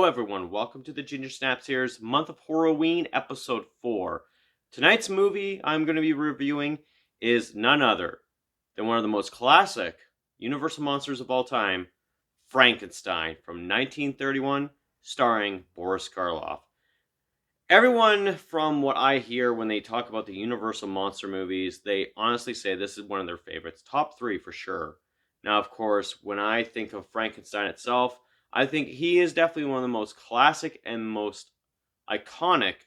everyone, welcome to the Ginger Snaps Here's Month of Horror-WEEN Episode 4. Tonight's movie I'm going to be reviewing is none other than one of the most classic Universal monsters of all time, Frankenstein, from 1931, starring Boris Karloff. Everyone, from what I hear when they talk about the Universal monster movies, they honestly say this is one of their favorites. Top 3 for sure. Now, of course, when I think of Frankenstein itself, I think he is definitely one of the most classic and most iconic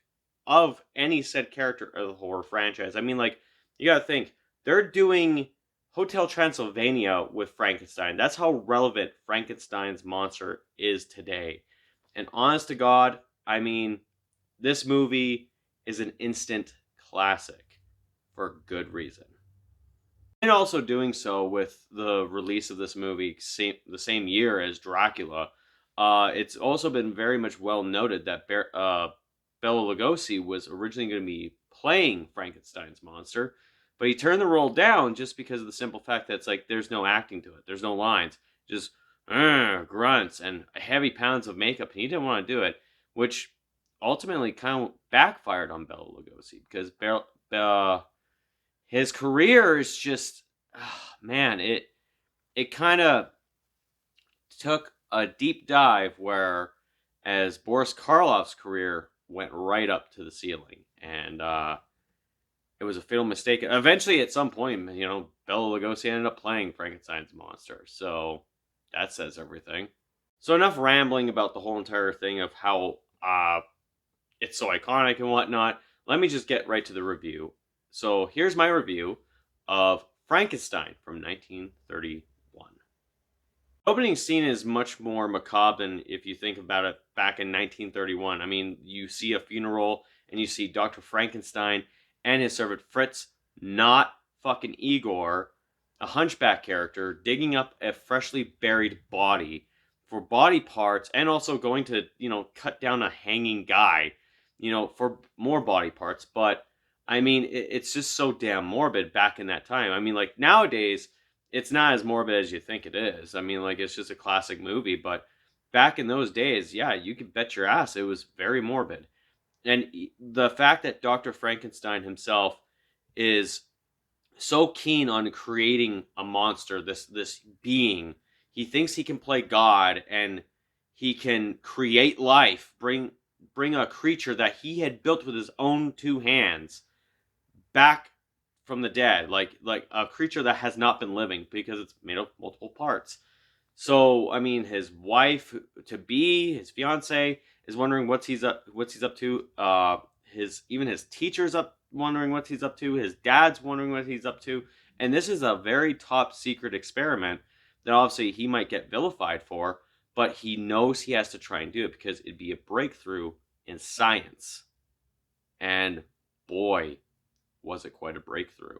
of any said character of the horror franchise. I mean, like, you gotta think, they're doing Hotel Transylvania with Frankenstein. That's how relevant Frankenstein's monster is today. And honest to God, I mean, this movie is an instant classic for good reason. And also doing so with the release of this movie the same year as Dracula. It's also been very much well noted that Bela Lugosi was originally going to be playing Frankenstein's monster, but he turned the role down just because of the simple fact that it's like there's no acting to it. There's no lines. Just grunts and heavy pounds of makeup, and he didn't want to do it, which ultimately kind of backfired on Bela Lugosi because his career is just, man, it kind of took a deep dive where as Boris Karloff's career went right up to the ceiling. And it was a fatal mistake. Eventually, at some point, Bela Lugosi ended up playing Frankenstein's monster. So that says everything. So enough rambling about the whole entire thing of how it's so iconic and whatnot. Let me just get right to the review. So here's my review of Frankenstein from 1931. The opening scene is much more macabre than if you think about it back in 1931. I mean, you see a funeral and you see Dr. Frankenstein and his servant Fritz, not fucking Igor, a hunchback character, digging up a freshly buried body for body parts and also going to, cut down a hanging guy, for more body parts. But I mean, it's just so damn morbid back in that time. I mean, like, nowadays, it's not as morbid as you think it is. I mean, like, it's just a classic movie. But back in those days, yeah, you could bet your ass it was very morbid. And the fact that Dr. Frankenstein himself is so keen on creating a monster, this being, he thinks he can play God and he can create life, bring a creature that he had built with his own 2 hands back from the dead, like a creature that has not been living because it's made of multiple parts. So I mean, his wife to be, his fiance, is wondering what he's up to. His teacher's wondering what he's up to. His dad's wondering what he's up to. And this is a very top secret experiment that obviously he might get vilified for, but he knows he has to try and do it because it'd be a breakthrough in science. And boy, was it quite a breakthrough.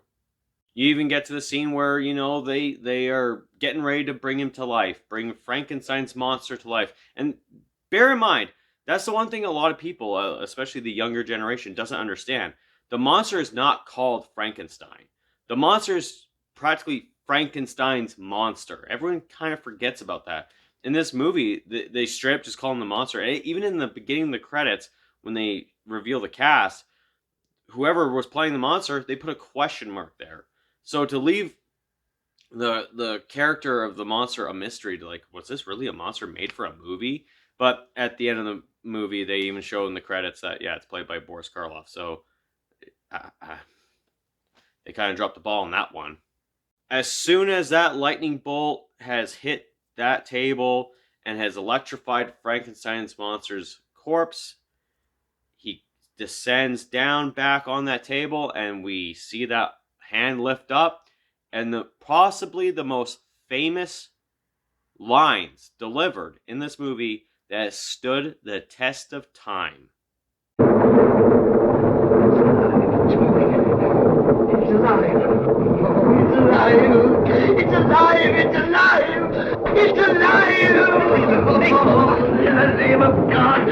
You even get to the scene where, they are getting ready to bring him to life, bring Frankenstein's monster to life. And bear in mind, that's the one thing a lot of people, especially the younger generation, doesn't understand. The monster is not called Frankenstein. The monster is practically Frankenstein's monster. Everyone kind of forgets about that. In this movie, they straight up just call him the monster. Even in the beginning of the credits, when they reveal the cast, whoever was playing the monster, they put a question mark there. So to leave the character of the monster a mystery, to like, was this really a monster made for a movie? But at the end of the movie, they even show in the credits that, yeah, it's played by Boris Karloff. So they kind of dropped the ball on that one. As soon as that lightning bolt has hit that table and has electrified Frankenstein's monster's corpse, he descends down back on that table, and we see that hand lift up, and possibly the most famous lines delivered in this movie that has stood the test of time. It's alive! It's alive! It's alive! It's alive! It's alive! Oh, in the name of God!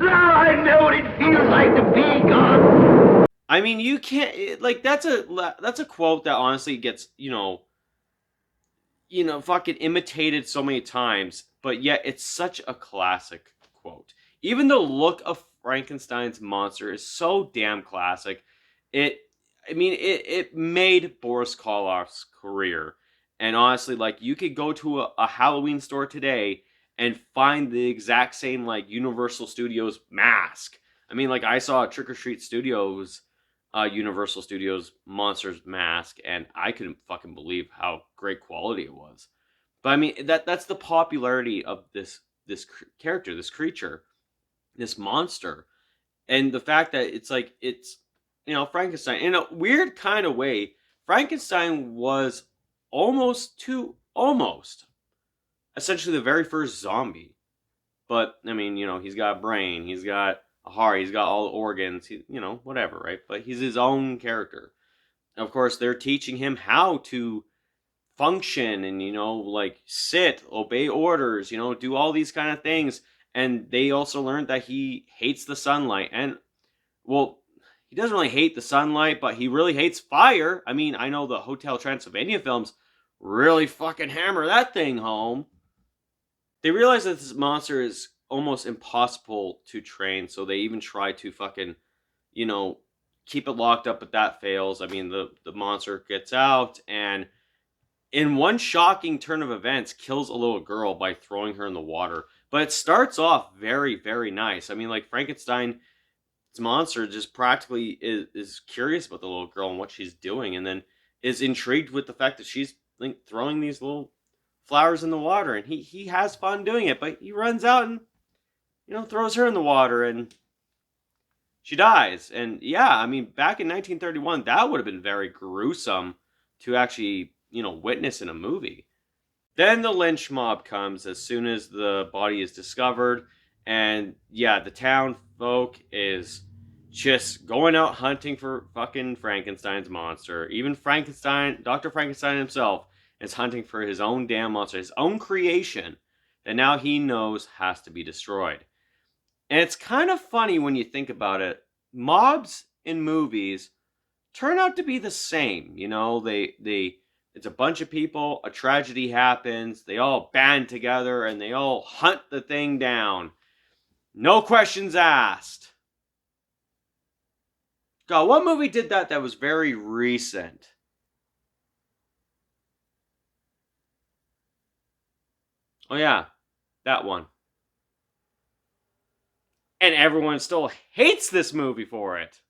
Now I know what it feels like to be God! I mean, you can't, like, that's a quote that honestly gets, fucking imitated so many times, but yet it's such a classic quote. Even the look of Frankenstein's monster is so damn classic. It, it made Boris Karloff's career. And honestly, like, you could go to a Halloween store today and find the exact same, like, Universal Studios mask. I mean, like, I saw Trick or Treat Studios, Universal Studios Monsters mask, and I couldn't fucking believe how great quality it was. But I mean, that's the popularity of this character, this creature, this monster, and the fact that it's Frankenstein in a weird kind of way. Frankenstein was almost essentially the very first zombie. But I mean, he's got a brain, he's got a heart, he's got all the organs, whatever, right? But he's his own character. Of course, they're teaching him how to function and like sit, obey orders, do all these kind of things. And they also learned that he hates the sunlight. And well, he doesn't really hate the sunlight, but he really hates fire. I mean, I know the Hotel Transylvania films really fucking hammer that thing home. They realize that this monster is almost impossible to train, so they even try to fucking, keep it locked up, but that fails. I mean, the monster gets out and in one shocking turn of events, kills a little girl by throwing her in the water. But it starts off very, very nice. I mean, like, Frankenstein's monster just practically is curious about the little girl and what she's doing, and then is intrigued with the fact that she's like throwing these little flowers in the water, and he has fun doing it. But he runs out and throws her in the water, and she dies. And yeah, I mean, back in 1931, that would have been very gruesome to actually witness in a movie. Then the lynch mob comes as soon as the body is discovered, and yeah, the town folk is just going out hunting for fucking Frankenstein's monster. Even Frankenstein, Dr. Frankenstein himself, is hunting for his own damn monster, his own creation, that now he knows has to be destroyed. And it's kind of funny when you think about it. Mobs in movies turn out to be the same. It's a bunch of people, a tragedy happens, they all band together, and they all hunt the thing down. No questions asked. God, what movie did that was very recent? Oh yeah, that one. And everyone still hates this movie for it.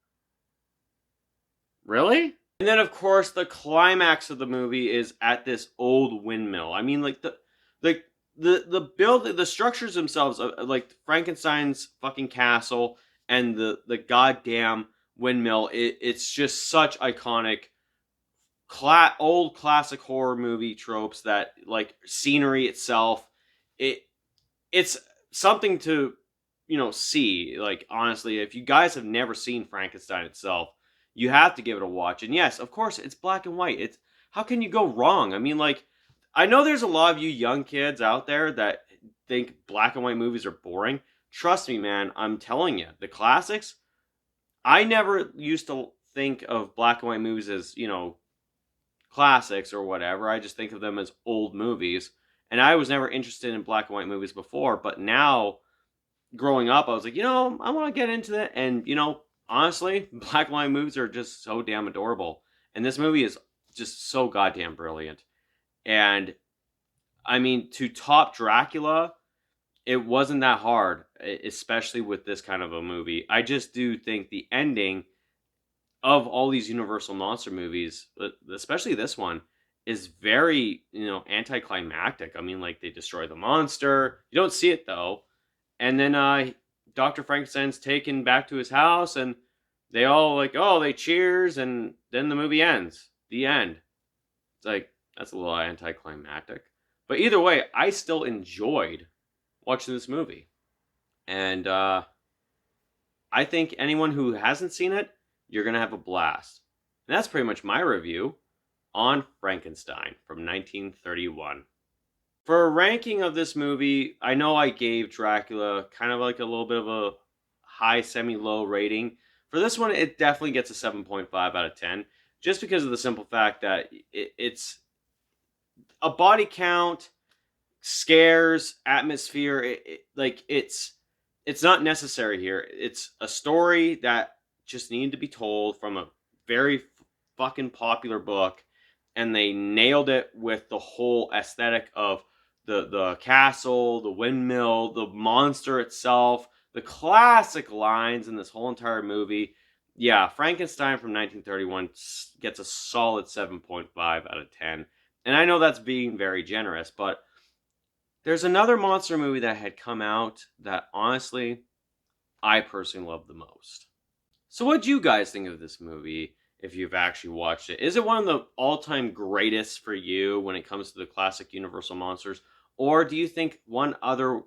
Really? And then, of course, the climax of the movie is at this old windmill. I mean, like the build, the structures themselves, like Frankenstein's fucking castle and the goddamn windmill. It's just such iconic, old classic horror movie tropes that, like, scenery itself. It's something to see. Like, honestly, if you guys have never seen Frankenstein itself, you have to give it a watch. And yes, of course, it's black and white. It's how can you go wrong? I mean, like, I know there's a lot of you young kids out there that think black and white movies are boring. Trust me, man, I'm telling you, the classics, I never used to think of black and white movies as, classics or whatever. I just think of them as old movies. And I was never interested in black and white movies before, but now, growing up, I was like, I want to get into that. And, honestly, black and white movies are just so damn adorable. And this movie is just so goddamn brilliant. And, I mean, to top Dracula, it wasn't that hard, especially with this kind of a movie. I just do think the ending of all these Universal monster movies, especially this one, is very, anticlimactic. I mean, like, they destroy the monster. You don't see it, though. And then Dr. Frankenstein's taken back to his house, and they all, like, they cheers, and then the movie ends. The end. It's like, that's a little anticlimactic. But either way, I still enjoyed watching this movie. And I think anyone who hasn't seen it, you're going to have a blast. And that's pretty much my review on Frankenstein from 1931. For a ranking of this movie, I know I gave Dracula kind of like a little bit of a high, semi-low rating. For this one, it definitely gets a 7.5 out of 10. Just because of the simple fact that it's a body count, scares, atmosphere. It's it's not necessary here. It's a story that just needed to be told from a very fucking popular book, and they nailed it with the whole aesthetic of the castle, the windmill, the monster itself, the classic lines in this whole entire movie. Yeah, Frankenstein from 1931 gets a solid 7.5 out of 10. And I know that's being very generous, but there's another monster movie that had come out that honestly I personally love the most. So what do you guys think of this movie if you've actually watched it? Is it one of the all-time greatest for you when it comes to the classic Universal monsters? Or do you think one other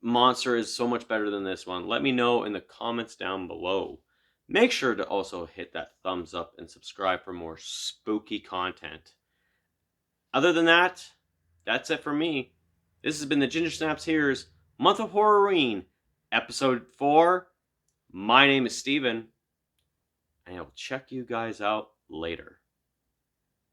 monster is so much better than this one? Let me know in the comments down below. Make sure to also hit that thumbs up and subscribe for more spooky content. Other than that, that's it for me. This has been the Ginger Snaps Here's Month of Horror-WEEN, Episode 4. My name is Steven, and I'll check you guys out later.